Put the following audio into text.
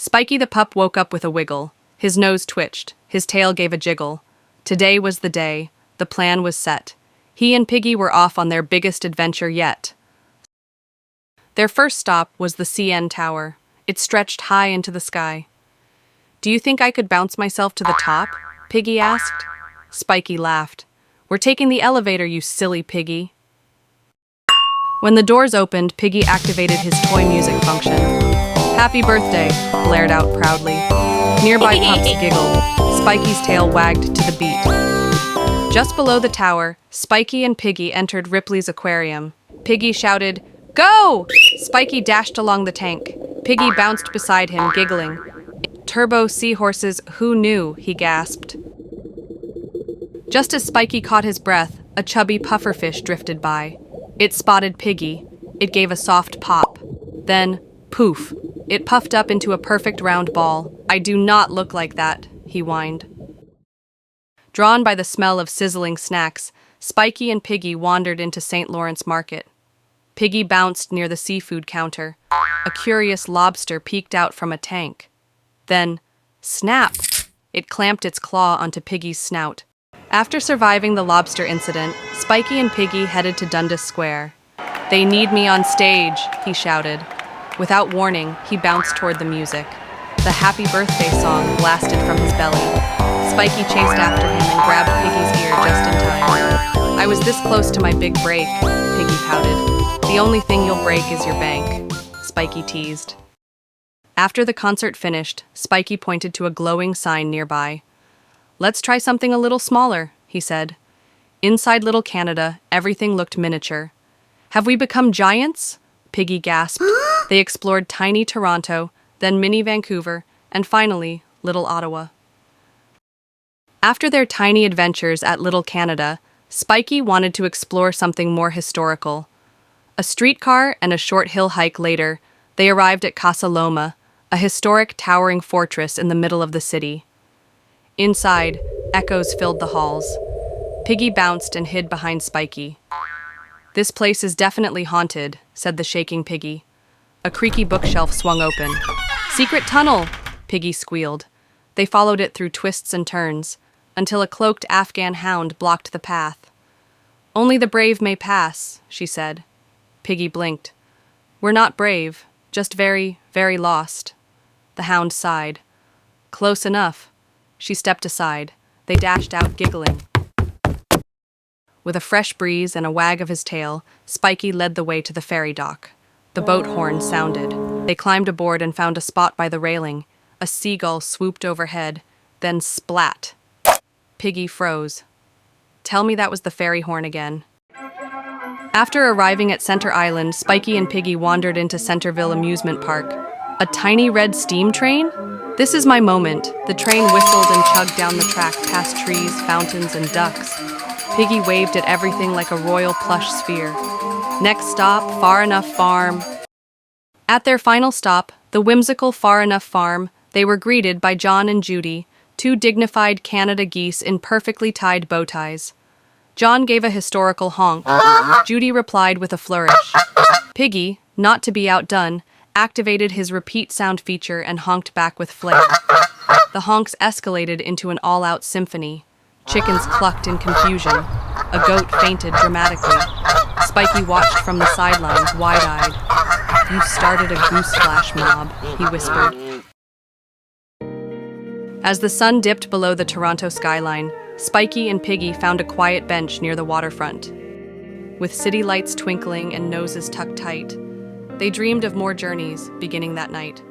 Spikey the pup woke up with a wiggle. His nose twitched. His tail gave a jiggle. Today was the day. The plan was set. He and Piggy were off on their biggest adventure yet. Their first stop was the CN Tower. It stretched high into the sky. "Do you think I could bounce myself to the top?" Piggy asked. Spikey laughed. "We're taking the elevator, you silly Piggy." When the doors opened, Piggy activated his toy music function. "Happy birthday," blared out proudly. Nearby pups giggled. Spikey's tail wagged to the beat. Just below the tower, Spikey and Piggy entered Ripley's aquarium. Piggy shouted, "Go!" Spikey dashed along the tank. Piggy bounced beside him, giggling. "Turbo seahorses, who knew?" he gasped. Just as Spikey caught his breath, a chubby pufferfish drifted by. It spotted Piggy. It gave a soft pop. Then, poof, it puffed up into a perfect round ball. "I do not look like that," he whined. Drawn by the smell of sizzling snacks, Spikey and Piggy wandered into St. Lawrence Market. Piggy bounced near the seafood counter. A curious lobster peeked out from a tank. Then, snap! It clamped its claw onto Piggy's snout. After surviving the lobster incident, Spikey and Piggy headed to Dundas Square. "They need me on stage," he shouted. Without warning, he bounced toward the music. The happy birthday song blasted from his belly. Spikey chased after him and grabbed Piggy's ear just in time. "I was this close to my big break," Piggy pouted. "The only thing you'll break is your bank," Spikey teased. After the concert finished, Spikey pointed to a glowing sign nearby. "Let's try something a little smaller," he said. Inside Little Canada, everything looked miniature. "Have we become giants?" Piggy gasped. They explored tiny Toronto, then mini Vancouver, and finally, Little Ottawa. After their tiny adventures at Little Canada, Spikey wanted to explore something more historical. A streetcar and a short hill hike later, they arrived at Casa Loma, a historic towering fortress in the middle of the city. Inside, echoes filled the halls. Piggy bounced and hid behind Spikey. "This place is definitely haunted," said the shaking Piggy. A creaky bookshelf swung open. "Secret tunnel!" Piggy squealed. They followed it through twists and turns, until a cloaked Afghan hound blocked the path. "Only the brave may pass," she said. Piggy blinked. "We're not brave, just very, very lost." The hound sighed. "Close enough." She stepped aside. They dashed out, giggling. With a fresh breeze and a wag of his tail, Spikey led the way to the ferry dock. The boat horn sounded. They climbed aboard and found a spot by the railing. A seagull swooped overhead, then splat. Piggy froze. Tell me that was the ferry horn again. After arriving at Center Island, Spikey and Piggy wandered into Centerville Amusement Park. A tiny red steam train? "This is my moment." The train whistled and chugged down the track past trees, fountains, and ducks. Piggy waved at everything like a royal plush sphere. Next stop, Far Enough Farm. At their final stop, the whimsical Far Enough Farm, they were greeted by John and Judy, two dignified Canada geese in perfectly tied bow ties. John gave a historical honk. Judy replied with a flourish. Piggy, not to be outdone, activated his repeat sound feature and honked back with flair. The honks escalated into an all-out symphony. Chickens clucked in confusion. A goat fainted dramatically. Spikey watched from the sidelines, wide-eyed. "You started a goose flash mob," he whispered. As the sun dipped below the Toronto skyline, Spikey and Piggy found a quiet bench near the waterfront. With city lights twinkling and noses tucked tight, they dreamed of more journeys beginning that night.